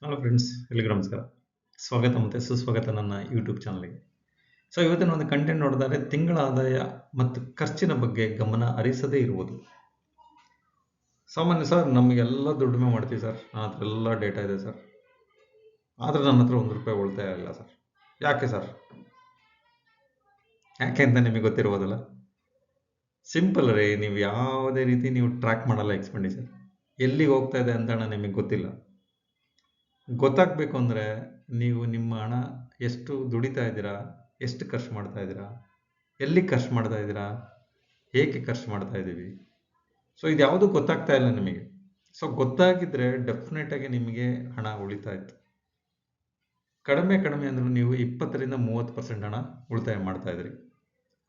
Hello friends, ಎಲ್ಲಿಗೂ ನಮಸ್ಕಾರ. ಸ್ವಾಗತ ಮತ್ತು ಸುಸ್ವಾಗತ ನನ್ನ ಯೂಟ್ಯೂಬ್ ಚಾನಲ್ಗೆ. ಇವತ್ತಿನ ಒಂದು ಕಂಟೆಂಟ್ ನೋಡಿದರೆ ತಿಂಗಳ ಆದಾಯ ಮತ್ತು ಖರ್ಚಿನ ಬಗ್ಗೆ ಗಮನ ಹರಿಸದೇ ಇರುವುದು. ಸಾಮಾನ್ಯ ಸರ್, ನಮಗೆಲ್ಲ ದುಡಿಮೆ ಮಾಡ್ತೀವಿ ಸರ್, ನನ್ನ ಹತ್ರ ಎಲ್ಲ ಡೇಟಾ ಇದೆ ಸರ್, ಆದರೆ ನನ್ನ ಹತ್ರ ₹1 ಉಳಿತಾಯ ಇಲ್ಲ ಸರ್. ಯಾಕೆ ಸರ್? ಯಾಕೆ ಅಂತ ನಿಮಗೆ ಗೊತ್ತಿರ್ಬೋದಲ್ಲ. ಸಿಂಪಲ್ ರೀ, ನೀವು ಯಾವುದೇ ರೀತಿ ನೀವು ಟ್ರ್ಯಾಕ್ ಮಾಡಲ್ಲ ಎಕ್ಸ್ಪೆಂಡಿಚರ್. ಎಲ್ಲಿಗೆ ಹೋಗ್ತಾ ಇದೆ ಅಂತ ಹಣ ನಿಮಗೆ ಗೊತ್ತಿಲ್ಲ. ಗೊತ್ತಾಗಬೇಕು ಅಂದರೆ ನೀವು ನಿಮ್ಮ ಹಣ ಎಷ್ಟು ದುಡಿತಾ ಇದ್ದೀರಾ, ಎಷ್ಟು ಖರ್ಚು ಮಾಡ್ತಾ ಇದ್ದೀರಾ, ಎಲ್ಲಿ ಖರ್ಚು ಮಾಡ್ತಾ ಇದ್ದೀರಾ, ಹೇಗೆ ಖರ್ಚು ಮಾಡ್ತಾ ಇದ್ದೀವಿ. ಇದು ಯಾವುದೂ ಗೊತ್ತಾಗ್ತಾ ಇಲ್ಲ ನಿಮಗೆ. ಗೊತ್ತಾಗಿದ್ರೆ ಡೆಫಿನೆಟಾಗಿ ನಿಮಗೆ ಹಣ ಉಳಿತಾ ಇತ್ತು. ಕಡಿಮೆ ಅಂದರೂ ನೀವು 20% 30% ಹಣ ಉಳಿತಾಯ ಮಾಡ್ತಾ ಇದ್ರಿ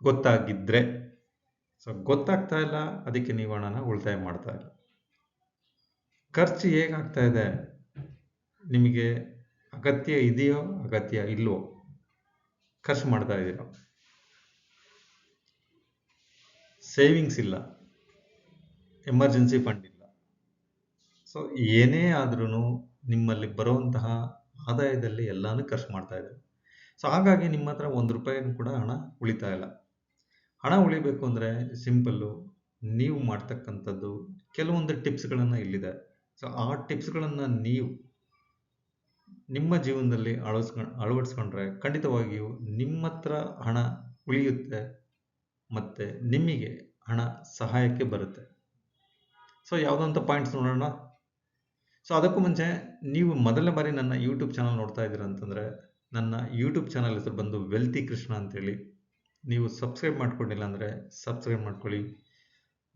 ಗೊತ್ತಾಗಿದ್ರೆ. ಗೊತ್ತಾಗ್ತಾ ಇಲ್ಲ, ಅದಕ್ಕೆ ನೀವು ಹಣನ ಉಳಿತಾಯ ಮಾಡ್ತಾ ಇಲ್ಲ. ಖರ್ಚು ಹೇಗಾಗ್ತಾ ಇದೆ, ನಿಮಗೆ ಅಗತ್ಯ ಇದೆಯೋ ಅಗತ್ಯ ಇಲ್ವೋ ಖರ್ಚು ಮಾಡ್ತಾ ಇದ್ದೀರಾ. ಸೇವಿಂಗ್ಸ್ ಇಲ್ಲ, ಎಮರ್ಜೆನ್ಸಿ ಫಂಡ್ ಇಲ್ಲ. ಏನೇ ಆದ್ರೂ ನಿಮ್ಮಲ್ಲಿ ಬರುವಂತಹ ಆದಾಯದಲ್ಲಿ ಎಲ್ಲಾನು ಖರ್ಚು ಮಾಡ್ತಾ ಇದ್ದಾರೆ. ಹಾಗಾಗಿ ನಿಮ್ಮ ಹತ್ರ ₹1 ಕೂಡ ಹಣ ಉಳಿತಾ ಇಲ್ಲ. ಹಣ ಉಳಿಬೇಕು ಅಂದರೆ ಸಿಂಪಲ್ಲು, ನೀವು ಮಾಡ್ತಕ್ಕಂಥದ್ದು ಕೆಲವೊಂದು ಟಿಪ್ಸ್ಗಳನ್ನು ಇಲ್ಲಿದೆ. ಆ ಟಿಪ್ಸ್ಗಳನ್ನು ನೀವು ನಿಮ್ಮ ಜೀವನದಲ್ಲಿ ಅಳವಡಿಸ್ಕೊಂಡ್ರೆ ಖಂಡಿತವಾಗಿಯೂ ನಿಮ್ಮ ಹತ್ರ ಹಣ ಉಳಿಯುತ್ತೆ ಮತ್ತು ನಿಮಗೆ ಹಣ ಸಹಾಯಕ್ಕೆ ಬರುತ್ತೆ. ಯಾವುದಂತ ಪಾಯಿಂಟ್ಸ್ ನೋಡೋಣ. ಅದಕ್ಕೂ ಮುಂಚೆ ನೀವು ಮೊದಲನೇ ಬಾರಿ ನನ್ನ ಯೂಟ್ಯೂಬ್ ಚಾನಲ್ ನೋಡ್ತಾ ಇದ್ದೀರಾ ಅಂತಂದರೆ, ನನ್ನ ಯೂಟ್ಯೂಬ್ ಚಾನಲ್ ಹೆಸರು ಬಂದು ವೆಲ್ತಿ ಕೃಷ್ಣ ಅಂತೇಳಿ. ನೀವು ಸಬ್ಸ್ಕ್ರೈಬ್ ಮಾಡ್ಕೊಂಡಿಲ್ಲ ಅಂದರೆ ಸಬ್ಸ್ಕ್ರೈಬ್ ಮಾಡ್ಕೊಳ್ಳಿ,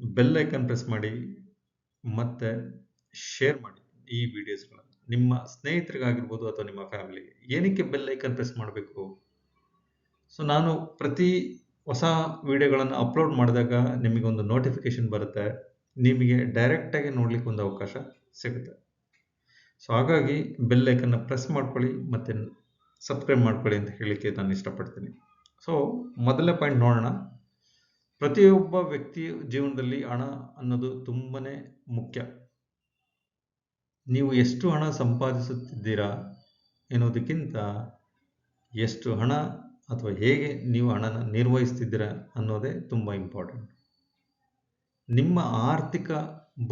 ಬೆಲ್ ಐಕನ್ ಪ್ರೆಸ್ ಮಾಡಿ ಮತ್ತು ಶೇರ್ ಮಾಡಿ ಈ ವಿಡಿಯೋಸ್ಗಳನ್ನು ನಿಮ್ಮ ಸ್ನೇಹಿತರಿಗಾಗಿರ್ಬೋದು ಅಥವಾ ನಿಮ್ಮ ಫ್ಯಾಮಿಲಿಗೆ. ಏನಕ್ಕೆ ಬೆಲ್ ಐಕನ್ ಪ್ರೆಸ್ ಮಾಡಬೇಕು? ನಾನು ಪ್ರತಿ ಹೊಸ ವಿಡಿಯೋಗಳನ್ನು ಅಪ್ಲೋಡ್ ಮಾಡಿದಾಗ ನಿಮಗೊಂದು ನೋಟಿಫಿಕೇಶನ್ ಬರುತ್ತೆ, ನಿಮಗೆ ಡೈರೆಕ್ಟಾಗಿ ನೋಡ್ಲಿಕ್ಕೆ ಒಂದು ಅವಕಾಶ ಸಿಗುತ್ತೆ. ಹಾಗಾಗಿ ಬೆಲ್ ಐಕನ್ನ ಪ್ರೆಸ್ ಮಾಡ್ಕೊಳ್ಳಿ ಮತ್ತು ಸಬ್ಸ್ಕ್ರೈಬ್ ಮಾಡ್ಕೊಳ್ಳಿ ಅಂತ ಹೇಳಲಿಕ್ಕೆ ನಾನು ಇಷ್ಟಪಡ್ತೀನಿ. ಮೊದಲನೇ ಪಾಯಿಂಟ್ ನೋಡೋಣ. ಪ್ರತಿಯೊಬ್ಬ ವ್ಯಕ್ತಿಯ ಜೀವನದಲ್ಲಿ ಹಣ ಅನ್ನೋದು ತುಂಬನೇ ಮುಖ್ಯ. ನೀವು ಎಷ್ಟು ಹಣ ಸಂಪಾದಿಸುತ್ತಿದ್ದೀರಾ ಎನ್ನುವುದಕ್ಕಿಂತ ಎಷ್ಟು ಹಣ ಅಥವಾ ಹೇಗೆ ನೀವು ಹಣನ ನಿರ್ವಹಿಸ್ತಿದ್ದೀರಾ ಅನ್ನೋದೇ ತುಂಬ ಇಂಪಾರ್ಟೆಂಟ್. ನಿಮ್ಮ ಆರ್ಥಿಕ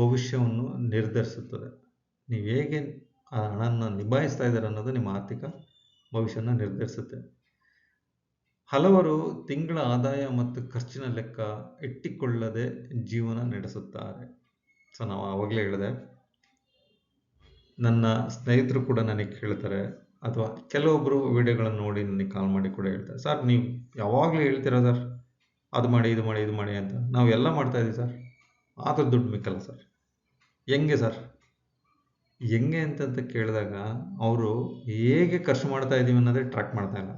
ಭವಿಷ್ಯವನ್ನು ನಿರ್ಧರಿಸುತ್ತದೆ. ನೀವು ಹೇಗೆ ಆ ಹಣನ ನಿಭಾಯಿಸ್ತಾ ಇದ್ದೀರಾ ಅನ್ನೋದು ನಿಮ್ಮ ಆರ್ಥಿಕ ಭವಿಷ್ಯನ ನಿರ್ಧರಿಸುತ್ತೆ. ಹಲವರು ತಿಂಗಳ ಆದಾಯ ಮತ್ತು ಖರ್ಚಿನ ಲೆಕ್ಕ ಇಟ್ಟುಕೊಳ್ಳದೆ ಜೀವನ ನಡೆಸುತ್ತಾರೆ. ನಾವು ಆವಾಗಲೇ ಹೇಳಿದೆ, ನನ್ನ ಸ್ನೇಹಿತರು ಕೂಡ ನನಗೆ ಹೇಳ್ತಾರೆ, ಅಥವಾ ಕೆಲವೊಬ್ಬರು ವಿಡಿಯೋಗಳನ್ನು ನೋಡಿ ನನಗೆ ಕಾಲ್ ಮಾಡಿ ಕೂಡ ಹೇಳ್ತಾರೆ, ಸರ್ ನೀವು ಯಾವಾಗಲೂ ಹೇಳ್ತೀರಾ ಸರ್, ಅದು ಮಾಡಿ ಇದು ಮಾಡಿ ಇದು ಮಾಡಿ ಅಂತ. ನಾವು ಎಲ್ಲ ಮಾಡ್ತಾ ಇದ್ದೀವಿ ಸರ್, ಆದರೂ ದುಡ್ಡು ಮಿಕ್ಕಲ್ಲ ಸರ್. ಹೆಂಗೆ ಸರ್? ಹೆಂಗೆ ಅಂತ ಕೇಳಿದಾಗ ಅವರು ಹೇಗೆ ಖರ್ಚು ಮಾಡ್ತಾ ಇದ್ದೀವಿ ಅನ್ನೋದೇ ಟ್ರ್ಯಾಕ್ ಮಾಡ್ತಾ ಇಲ್ಲ.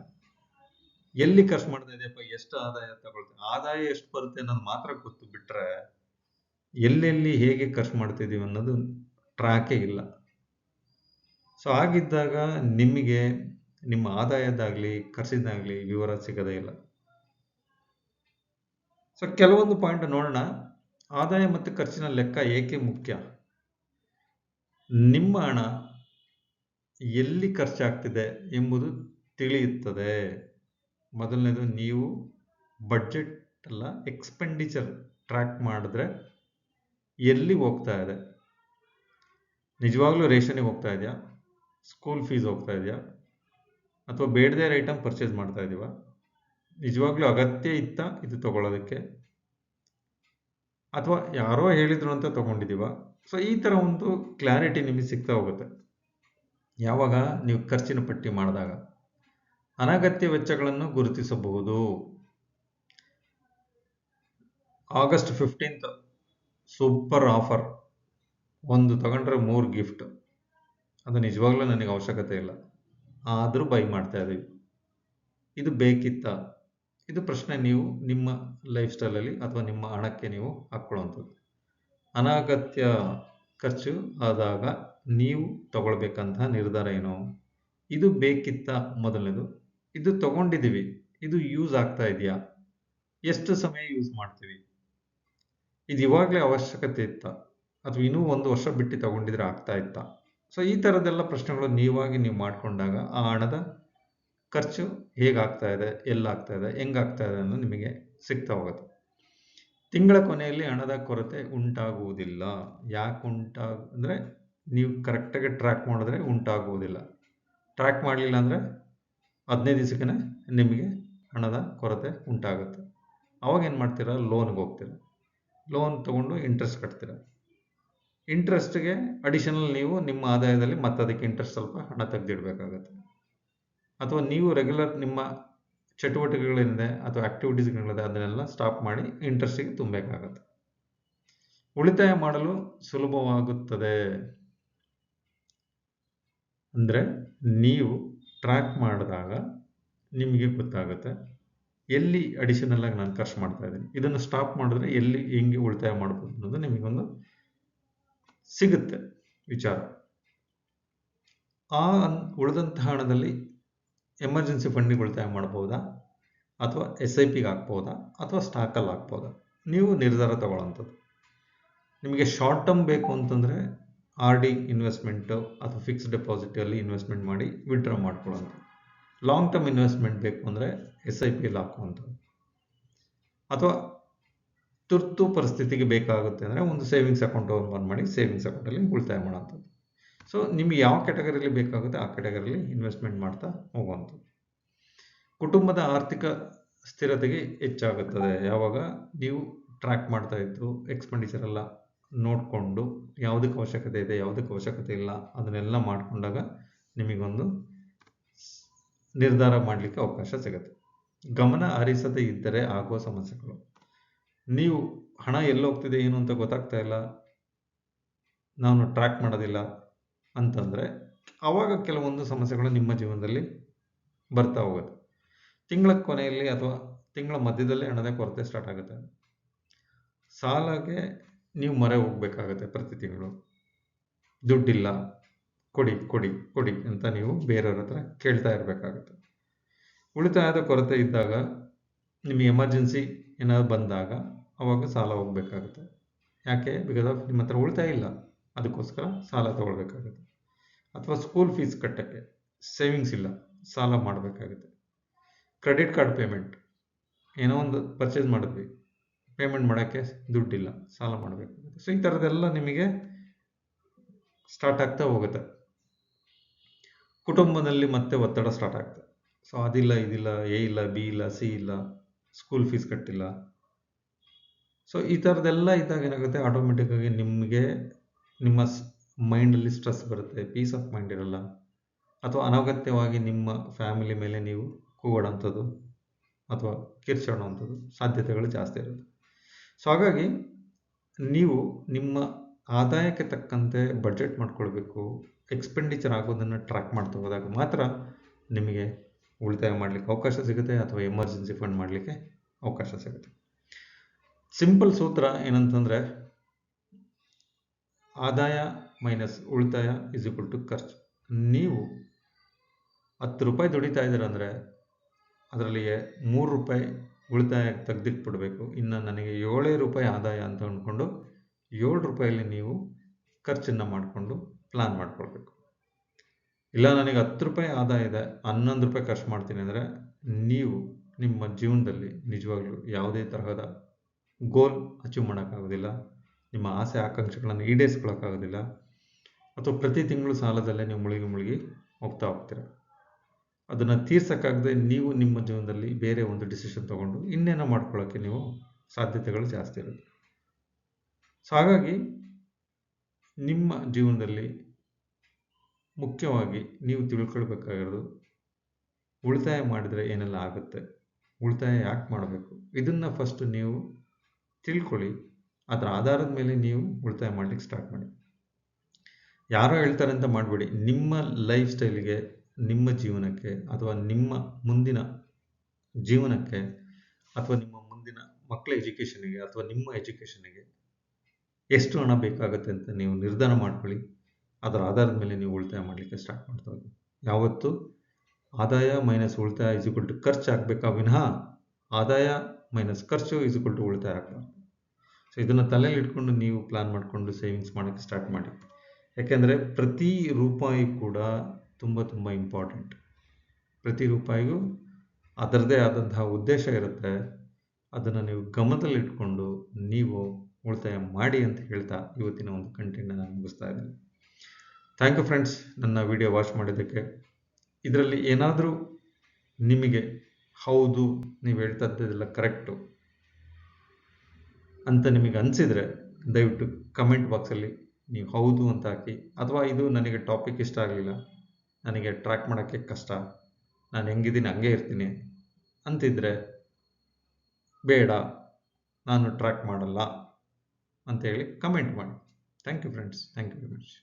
ಎಲ್ಲಿ ಖರ್ಚು ಮಾಡ್ತಾ ಇದೆಯಪ್ಪ, ಎಷ್ಟು ಆದಾಯ ತಗೊಳ್ತೇವೆ, ಆದಾಯ ಎಷ್ಟು ಬರುತ್ತೆ ಅನ್ನೋದು ಮಾತ್ರ ಗೊತ್ತು ಬಿಟ್ಟರೆ ಎಲ್ಲೆಲ್ಲಿ ಹೇಗೆ ಖರ್ಚು ಮಾಡ್ತಿದ್ದೀವಿ ಅನ್ನೋದು ಟ್ರ್ಯಾಕೇ ಇಲ್ಲ. ಹಾಗಿದ್ದಾಗ ನಿಮಗೆ ನಿಮ್ಮ ಆದಾಯದಾಗಲಿ ಖರ್ಚಿದಾಗಲಿ ವಿವರ ಸಿಗೋದೇ ಇಲ್ಲ. ಕೆಲವೊಂದು ಪಾಯಿಂಟ್ ನೋಡೋಣ. ಆದಾಯ ಮತ್ತು ಖರ್ಚಿನ ಲೆಕ್ಕ ಏಕೆ ಮುಖ್ಯ? ನಿಮ್ಮ ಹಣ ಎಲ್ಲಿ ಖರ್ಚಾಗ್ತಿದೆ ಎಂಬುದು ತಿಳಿಯುತ್ತದೆ. ಮೊದಲನೇದು, ನೀವು ಬಡ್ಜೆಟ್ ಅಲ್ಲ, ಎಕ್ಸ್ಪೆಂಡಿಚರ್ ಟ್ರ್ಯಾಕ್ ಮಾಡಿದ್ರೆ ಎಲ್ಲಿ ಹೋಗ್ತಾ ಇದೆ, ನಿಜವಾಗ್ಲೂ ರೇಷನ್ಗೆ ಹೋಗ್ತಾ ಇದೆಯಾ, ಸ್ಕೂಲ್ ಫೀಸ್ ಹೋಗ್ತಾ ಇದೆಯಾ, ಅಥವಾ ಬೇಡದೇ ಐಟಮ್ ಪರ್ಚೇಸ್ ಮಾಡ್ತಾ ಇದೀವ, ನಿಜವಾಗ್ಲೂ ಅಗತ್ಯ ಇತ್ತ ಇದು ತಗೊಳ್ಳೋದಕ್ಕೆ, ಅಥವಾ ಯಾರೋ ಹೇಳಿದ್ರು ಅಂತ ತಗೊಂಡಿದ್ದೀವ. ಈ ಥರ ಒಂದು ಕ್ಲಾರಿಟಿ ನಿಮಗೆ ಸಿಗ್ತಾ ಹೋಗುತ್ತೆ ಯಾವಾಗ ನೀವು ಖರ್ಚಿನ ಪಟ್ಟಿ ಮಾಡಿದಾಗ. ಅನಗತ್ಯ ವೆಚ್ಚಗಳನ್ನು ಗುರುತಿಸಬಹುದು. ಆಗಸ್ಟ್ 15th ಸೂಪರ್ ಆಫರ್, 1 ತಗೊಂಡ್ರೆ 3 ಗಿಫ್ಟ್. ಅದು ನಿಜವಾಗ್ಲೂ ನನಗೆ ಅವಶ್ಯಕತೆ ಇಲ್ಲ, ಆದರೂ ಬೈ ಮಾಡ್ತಾ ಇದ್ದೀವಿ. ಇದು ಬೇಕಿತ್ತ? ಇದು ಪ್ರಶ್ನೆ ನೀವು ನಿಮ್ಮ ಲೈಫ್ ಸ್ಟೈಲಲ್ಲಿ ಅಥವಾ ನಿಮ್ಮ ಹಣಕ್ಕೆ ನೀವು ಹಾಕ್ಕೊಳ್ಳುವಂಥದ್ದು. ಅನಗತ್ಯ ಖರ್ಚು ಆದಾಗ ನೀವು ತಗೊಳ್ಬೇಕಂತಹ ನಿರ್ಧಾರ ಏನು? ಇದು ಬೇಕಿತ್ತ? ಮೊದಲನೇದು. ಇದು ತಗೊಂಡಿದ್ದೀವಿ, ಇದು ಯೂಸ್ ಆಗ್ತಾ ಇದೆಯಾ? ಎಷ್ಟು ಸಮಯ ಯೂಸ್ ಮಾಡ್ತೀವಿ? ಇದು ಇವಾಗಲೇ ಅವಶ್ಯಕತೆ ಇತ್ತ ಅಥವಾ ಇನ್ನೂ 1 ವರ್ಷ ಬಿಟ್ಟು ತಗೊಂಡಿದ್ರೆ ಆಗ್ತಾ ಇತ್ತ? ಸೊ ಈ ಥರದ್ದೆಲ್ಲ ಪ್ರಶ್ನೆಗಳು ನೀವಾಗಿ ನೀವು ಮಾಡಿಕೊಂಡಾಗ ಆ ಹಣದ ಖರ್ಚು ಹೇಗಾಗ್ತಾ ಇದೆ, ಎಲ್ಲಾಗ್ತಾ ಇದೆ, ಹೆಂಗಾಗ್ತಾ ಇದೆ ಅನ್ನೋದು ನಿಮಗೆ ಸಿಗ್ತಾ ಹೋಗುತ್ತೆ. ತಿಂಗಳ ಕೊನೆಯಲ್ಲಿ ಹಣದ ಕೊರತೆ ಉಂಟಾಗುವುದಿಲ್ಲ. ಯಾಕೆ ಅಂದರೆ ನೀವು ಕರೆಕ್ಟಾಗಿ ಟ್ರ್ಯಾಕ್ ಮಾಡಿದ್ರೆ ಉಂಟಾಗುವುದಿಲ್ಲ. ಟ್ರ್ಯಾಕ್ ಮಾಡಲಿಲ್ಲ ಅಂದರೆ 15 ದಿವಸಕ್ಕೆ ನಿಮಗೆ ಹಣದ ಕೊರತೆ ಉಂಟಾಗುತ್ತೆ. ಅವಾಗ ಏನು ಮಾಡ್ತೀರಾ, ಲೋನ್ಗೆ ಹೋಗ್ತೀರಾ. ಲೋನ್ ತೊಗೊಂಡು ಇಂಟ್ರೆಸ್ಟ್ ಕಟ್ತೀರಾ. ಇಂಟ್ರೆಸ್ಟ್ಗೆ ಅಡಿಷನಲ್ ನೀವು ನಿಮ್ಮ ಆದಾಯದಲ್ಲಿ ಮತ್ತೆ ಅದಕ್ಕೆ ಇಂಟ್ರೆಸ್ಟ್ ಸ್ವಲ್ಪ ಹಣ ತೆಗೆದಿಡಬೇಕಾಗತ್ತೆ. ಅಥವಾ ನೀವು ರೆಗ್ಯುಲರ್ ನಿಮ್ಮ ಚಟುವಟಿಕೆಗಳಿಂದ ಅಥವಾ ಆಕ್ಟಿವಿಟೀಸ್ಗಳಿದೆ ಅದನ್ನೆಲ್ಲ ಸ್ಟಾಪ್ ಮಾಡಿ ಇಂಟ್ರೆಸ್ಟಿಗೆ ತುಂಬಬೇಕಾಗತ್ತೆ. ಉಳಿತಾಯ ಮಾಡಲು ಸುಲಭವಾಗುತ್ತದೆ. ಅಂದರೆ ನೀವು ಟ್ರ್ಯಾಕ್ ಮಾಡಿದಾಗ ನಿಮಗೆ ಗೊತ್ತಾಗುತ್ತೆ ಎಲ್ಲಿ ಅಡಿಷನಲ್ ಆಗಿ ನಾನು ಖರ್ಚು ಮಾಡ್ತಾ ಇದ್ದೀನಿ, ಇದನ್ನು ಸ್ಟಾಪ್ ಮಾಡಿದ್ರೆ ಎಲ್ಲಿ ಹೆಂಗೆ ಉಳಿತಾಯ ಮಾಡ್ಬೋದು ಅನ್ನೋದು ನಿಮಗೊಂದು ಸಿಗುತ್ತೆ ವಿಚಾರ. ಆ ಉಳಿದಂತಹ ಹಣದಲ್ಲಿ ಎಮರ್ಜೆನ್ಸಿ ಫಂಡಿಗೆ ಉಳಿತಾಯ ಮಾಡ್ಬೋದಾ, ಅಥವಾ SIPಗೆ ಹಾಕ್ಬೋದಾ, ಅಥವಾ ಸ್ಟಾಕಲ್ಲಿ ಹಾಕ್ಬೋದಾ, ನೀವು ನಿರ್ಧಾರ ತಗೊಳ್ಳೋಂಥದ್ದು. ನಿಮಗೆ ಶಾರ್ಟ್ ಟರ್ಮ್ ಬೇಕು ಅಂತಂದರೆ RD ಇನ್ವೆಸ್ಟ್ಮೆಂಟು ಅಥವಾ ಫಿಕ್ಸ್ಡ್ ಡೆಪಾಸಿಟಲ್ಲಿ ಇನ್ವೆಸ್ಟ್ಮೆಂಟ್ ಮಾಡಿ ವಿಡ್ರಾ ಮಾಡ್ಕೊಳ್ಳೋಂಥದ್ದು. ಲಾಂಗ್ ಟರ್ಮ್ ಇನ್ವೆಸ್ಟ್ಮೆಂಟ್ ಬೇಕು ಅಂದರೆ SIPಯಲ್ಲಿ ಹಾಕುವಂಥದ್ದು. ಅಥವಾ ತುರ್ತು ಪರಿಸ್ಥಿತಿಗೆ ಬೇಕಾಗುತ್ತೆ ಅಂದರೆ ಒಂದು ಸೇವಿಂಗ್ಸ್ ಅಕೌಂಟ್ ಓಪನ್ ಮಾಡಿ ಸೇವಿಂಗ್ಸ್ ಅಕೌಂಟಲ್ಲಿ ಉಳಿತಾಯ ಮಾಡೋಂಥದ್ದು. ಸೊ ನಿಮಗೆ ಯಾವ ಕ್ಯಾಟಗರಿಯಲ್ಲಿ ಬೇಕಾಗುತ್ತೆ ಆ ಕ್ಯಾಟಗರಿಯಲ್ಲಿ ಇನ್ವೆಸ್ಟ್ಮೆಂಟ್ ಮಾಡ್ತಾ ಹೋಗುವಂಥದ್ದು. ಕುಟುಂಬದ ಆರ್ಥಿಕ ಸ್ಥಿರತೆಗೆ ಹೆಚ್ಚಾಗುತ್ತದೆ ಯಾವಾಗ ನೀವು ಟ್ರ್ಯಾಕ್ ಮಾಡ್ತಾ ಇದ್ದು ಎಕ್ಸ್ಪೆಂಡಿಚರ್ ಎಲ್ಲ ನೋಡಿಕೊಂಡು ಯಾವುದಕ್ಕೆ ಅವಶ್ಯಕತೆ ಇದೆ, ಯಾವುದಕ್ಕೆ ಅವಶ್ಯಕತೆ ಇಲ್ಲ ಅದನ್ನೆಲ್ಲ ಮಾಡಿಕೊಂಡಾಗ ನಿಮಗೊಂದು ನಿರ್ಧಾರ ಮಾಡಲಿಕ್ಕೆ ಅವಕಾಶ ಸಿಗುತ್ತೆ. ಗಮನ ಹರಿಸದೇ ಇದ್ದರೆ ಆಗುವ ಸಮಸ್ಯೆಗಳು. ನೀವು ಹಣ ಎಲ್ಲಿ ಹೋಗ್ತಿದೆ ಏನು ಅಂತ ಗೊತ್ತಾಗ್ತಾ ಇಲ್ಲ, ನಾನು ಟ್ರ್ಯಾಕ್ ಮಾಡೋದಿಲ್ಲ ಅಂತಂದರೆ ಆವಾಗ ಕೆಲವೊಂದು ಸಮಸ್ಯೆಗಳು ನಿಮ್ಮ ಜೀವನದಲ್ಲಿ ಬರ್ತಾ ಹೋಗುತ್ತೆ. ತಿಂಗಳ ಕೊನೆಯಲ್ಲಿ ಅಥವಾ ತಿಂಗಳ ಮಧ್ಯದಲ್ಲೇ ಹಣದ ಕೊರತೆ ಸ್ಟಾರ್ಟ್ ಆಗುತ್ತೆ. ಸಾಲಕ್ಕೆ ನೀವು ಮೊರೆ ಹೋಗಬೇಕಾಗುತ್ತೆ. ಪ್ರತಿ ತಿಂಗಳು ದುಡ್ಡಿಲ್ಲ, ಕೊಡಿ ಕೊಡಿ ಕೊಡಿ ಅಂತ ನೀವು ಬೇರೆಯವ್ರ ಹತ್ರ ಕೇಳ್ತಾ ಇರಬೇಕಾಗುತ್ತೆ. ಉಳಿತಾಯದ ಕೊರತೆ ಇದ್ದಾಗ ನಿಮಗೆ ಎಮರ್ಜೆನ್ಸಿ ಏನಾದ್ರು ಬಂದಾಗ ಅವಾಗ ಸಾಲ ಹೋಗಬೇಕಾಗುತ್ತೆ. ಯಾಕೆ? ಬಿಕಾಸ್ ಆಫ್ ನಿಮ್ಮ ಹತ್ರ ಉಳಿತಾಯ ಇಲ್ಲ, ಅದಕ್ಕೋಸ್ಕರ ಸಾಲ ತಗೊಳ್ಬೇಕಾಗುತ್ತೆ. ಅಥವಾ ಸ್ಕೂಲ್ ಫೀಸ್ ಕಟ್ಟೋಕ್ಕೆ ಸೇವಿಂಗ್ಸ್ ಇಲ್ಲ, ಸಾಲ ಮಾಡಬೇಕಾಗುತ್ತೆ. ಕ್ರೆಡಿಟ್ ಕಾರ್ಡ್ ಪೇಮೆಂಟ್, ಏನೋ ಒಂದು ಪರ್ಚೇಸ್ ಮಾಡಿದ್ವಿ, ಪೇಮೆಂಟ್ ಮಾಡೋಕ್ಕೆ ದುಡ್ಡಿಲ್ಲ, ಸಾಲ ಮಾಡಬೇಕಾಗುತ್ತೆ. ಸೊ ಈ ಥರದ್ದೆಲ್ಲ ನಿಮಗೆ ಸ್ಟಾರ್ಟ್ ಆಗ್ತಾ ಹೋಗುತ್ತೆ. ಕುಟುಂಬದಲ್ಲಿ ಮತ್ತೆ ಒತ್ತಡ ಸ್ಟಾರ್ಟ್ ಆಗ್ತದೆ. ಸೊ ಅದಿಲ್ಲ, ಇದಿಲ್ಲ, A ಇಲ್ಲ, B ಇಲ್ಲ, C ಇಲ್ಲ, ಸ್ಕೂಲ್ ಫೀಸ್ ಕಟ್ಟಿಲ್ಲ. ಸೊ ಈ ಥರದ್ದೆಲ್ಲ ಇದ್ದಾಗ ಏನಾಗುತ್ತೆ, ಆಟೋಮೆಟಿಕ್ಕಾಗಿ ನಿಮಗೆ ನಿಮ್ಮ ಮೈಂಡಲ್ಲಿ ಸ್ಟ್ರೆಸ್ ಬರುತ್ತೆ, ಪೀಸ್ ಆಫ್ ಮೈಂಡ್ ಇರಲ್ಲ. ಅಥವಾ ಅನಗತ್ಯವಾಗಿ ನಿಮ್ಮ ಫ್ಯಾಮಿಲಿ ಮೇಲೆ ನೀವು ಕೂಗಾಡೋಂಥದ್ದು ಅಥವಾ ಕಿರ್ಚಾಡೋವಂಥದ್ದು ಸಾಧ್ಯತೆಗಳು ಜಾಸ್ತಿ ಇರುತ್ತೆ. ಸೊ ಹಾಗಾಗಿ ನೀವು ನಿಮ್ಮ ಆದಾಯಕ್ಕೆ ತಕ್ಕಂತೆ ಬಡ್ಜೆಟ್ ಮಾಡ್ಕೊಳ್ಬೇಕು. ಎಕ್ಸ್ಪೆಂಡಿಚರ್ ಆಗೋದನ್ನು ಟ್ರ್ಯಾಕ್ ಮಾಡ್ತಾ ಹೋದಾಗ ಮಾತ್ರ ನಿಮಗೆ ಉಳಿತಾಯ ಮಾಡಲಿಕ್ಕೆ ಅವಕಾಶ ಸಿಗುತ್ತೆ ಅಥವಾ ಎಮರ್ಜೆನ್ಸಿ ಫಂಡ್ ಮಾಡಲಿಕ್ಕೆ ಅವಕಾಶ ಸಿಗುತ್ತೆ. ಸಿಂಪಲ್ ಸೂತ್ರ ಏನಂತಂದರೆ ಆದಾಯ ಮೈನಸ್ ಉಳಿತಾಯ ಇಸ್ ಈಕ್ವಲ್ ಟು ಖರ್ಚು. ನೀವು 10 ರೂಪಾಯಿ ದುಡಿತಾ ಇದ್ದೀರಂದರೆ ಅದರಲ್ಲಿ 3 ರೂಪಾಯಿ ಉಳಿತಾಯ ತೆಗೆದಿಟ್ಬಿಡ್ಬೇಕು. ಇನ್ನು ನನಗೆ 7 ರೂಪಾಯಿ ಆದಾಯ ಅಂತ ಅಂದ್ಕೊಂಡು 7 ರೂಪಾಯಲ್ಲಿ ನೀವು ಖರ್ಚನ್ನು ಮಾಡಿಕೊಂಡು ಪ್ಲ್ಯಾನ್ ಮಾಡ್ಕೊಳ್ಬೇಕು. ಇಲ್ಲ ನನಗೆ 10 ರೂಪಾಯಿ ಆದಾಯ ಇದೆ, 11 ರೂಪಾಯಿ ಖರ್ಚು ಮಾಡ್ತೀನಿ ಅಂದರೆ ನೀವು ನಿಮ್ಮ ಜೀವನದಲ್ಲಿ ನಿಜವಾಗ್ಲೂ ಯಾವುದೇ ತರಹದ ಗೋಲ್ ಅಚೀವ್ ಮಾಡೋಕ್ಕಾಗೋದಿಲ್ಲ, ನಿಮ್ಮ ಆಸೆ ಆಕಾಂಕ್ಷೆಗಳನ್ನು ಈಡೇರಿಸ್ಕೊಳ್ಳೋಕ್ಕಾಗೋದಿಲ್ಲ. ಅಥವಾ ಪ್ರತಿ ತಿಂಗಳು ಸಾಲದಲ್ಲೇ ನೀವು ಮುಳುಗಿ ಹೋಗ್ತಾ ಹೋಗ್ತೀರ. ಅದನ್ನು ತೀರ್ಸೋಕ್ಕಾಗದೆ ನೀವು ನಿಮ್ಮ ಜೀವನದಲ್ಲಿ ಬೇರೆ ಒಂದು ಡಿಸಿಷನ್ ತೊಗೊಂಡು ಇನ್ನೇನೋ ಮಾಡ್ಕೊಳ್ಳೋಕ್ಕೆ ನೀವು ಸಾಧ್ಯತೆಗಳು ಜಾಸ್ತಿ ಇರುತ್ತೆ. ಸೊ ಹಾಗಾಗಿ ನಿಮ್ಮ ಜೀವನದಲ್ಲಿ ಮುಖ್ಯವಾಗಿ ನೀವು ತಿಳ್ಕೊಳ್ಬೇಕಾಗಿರೋದು ಉಳಿತಾಯ ಮಾಡಿದರೆ ಏನೆಲ್ಲ ಆಗುತ್ತೆ, ಉಳಿತಾಯ ಯಾಕೆ ಮಾಡಬೇಕು, ಇದನ್ನು ಫಸ್ಟ್ ನೀವು ತಿಳ್ಕೊಳ್ಳಿ. ಅದರ ಆಧಾರದ ಮೇಲೆ ನೀವು ಉಳಿತಾಯ ಮಾಡಲಿಕ್ಕೆ ಸ್ಟಾರ್ಟ್ ಮಾಡಿ. ಯಾರೋ ಹೇಳ್ತಾರೆ ಅಂತ ಮಾಡಬೇಡಿ. ನಿಮ್ಮ ಲೈಫ್ ಸ್ಟೈಲಿಗೆ, ನಿಮ್ಮ ಜೀವನಕ್ಕೆ ಅಥವಾ ನಿಮ್ಮ ಮುಂದಿನ ಜೀವನಕ್ಕೆ ಅಥವಾ ನಿಮ್ಮ ಮುಂದಿನ ಮಕ್ಕಳ ಎಜುಕೇಷನಿಗೆ ಅಥವಾ ನಿಮ್ಮ ಎಜುಕೇಷನಿಗೆ ಎಷ್ಟು ಹಣ ಬೇಕಾಗುತ್ತೆ ಅಂತ ನೀವು ನಿರ್ಧಾರ ಮಾಡ್ಕೊಳ್ಳಿ. ಅದರ ಆಧಾರದ ಮೇಲೆ ನೀವು ಉಳಿತಾಯ ಮಾಡಲಿಕ್ಕೆ ಸ್ಟಾರ್ಟ್ ಮಾಡ್ತಾ ಹೋಗಿ. ಯಾವತ್ತು ಆದಾಯ ಮೈನಸ್ ಉಳಿತಾಯ ಇಸ್ ಈಕ್ವಲ್ ಟು ಖರ್ಚು ಆಗಬೇಕಾ ವಿನಃ ಆದಾಯ ಮೈನಸ್ ಖರ್ಚು ಇಸ್ ಈಕ್ವಲ್ ಟು ಉಳಿತಾಯ ಆಗಬಾರ್ದು. ಸೊ ಇದನ್ನು ತಲೆಯಲ್ಲಿ ಇಟ್ಕೊಂಡು ನೀವು ಪ್ಲಾನ್ ಮಾಡಿಕೊಂಡು ಸೇವಿಂಗ್ಸ್ ಮಾಡೋಕ್ಕೆ ಸ್ಟಾರ್ಟ್ ಮಾಡಿ. ಯಾಕೆಂದರೆ ಪ್ರತಿ ರೂಪಾಯಿ ಕೂಡ ತುಂಬ ತುಂಬ ಇಂಪಾರ್ಟೆಂಟ್. ಪ್ರತಿ ರೂಪಾಯಿಗೂ ಅದರದೇ ಆದಂತಹ ಉದ್ದೇಶ ಇರುತ್ತೆ. ಅದನ್ನು ನೀವು ಗಮನದಲ್ಲಿಟ್ಕೊಂಡು ನೀವು ಉಳಿತಾಯ ಮಾಡಿ ಅಂತ ಹೇಳ್ತಾ ಇವತ್ತಿನ ಒಂದು ಕಂಟೆಂಟ್ನ ನಾನು ಮುಗಿಸ್ತಾ ಇದ್ದೀನಿ. ಥ್ಯಾಂಕ್ ಯು ಫ್ರೆಂಡ್ಸ್, ನನ್ನ ವಿಡಿಯೋ ವಾಚ್ ಮಾಡಿದ್ದಕ್ಕೆ. ಇದರಲ್ಲಿ ಏನಾದರೂ ನಿಮಗೆ ಹೌದು ನೀವು ಹೇಳ್ತಾ ಇದ್ದದೆಲ್ಲ ಕರೆಕ್ಟು ಅಂತ ನಿಮಗೆ ಅನಿಸಿದರೆ ದಯವಿಟ್ಟು ಕಮೆಂಟ್ ಬಾಕ್ಸಲ್ಲಿ ನೀವು ಹೌದು ಅಂತ ಹಾಕಿ, ಅಥವಾ ಇದು ನನಗೆ ಟಾಪಿಕ್ ಇಷ್ಟ ಆಗಲಿಲ್ಲ, ನನಗೆ ಟ್ರ್ಯಾಕ್ ಮಾಡೋಕ್ಕೆ ಕಷ್ಟ, ನಾನು ಹೆಂಗಿದ್ದೀನಿ ಹಂಗೆ ಇರ್ತೀನಿ ಅಂತಿದ್ರೆ ಬೇಡ, ನಾನು ಟ್ರ್ಯಾಕ್ ಮಾಡಲ್ಲ ಅಂತೇಳಿ ಕಮೆಂಟ್ ಮಾಡಿ. Thank you friends, thank you very much.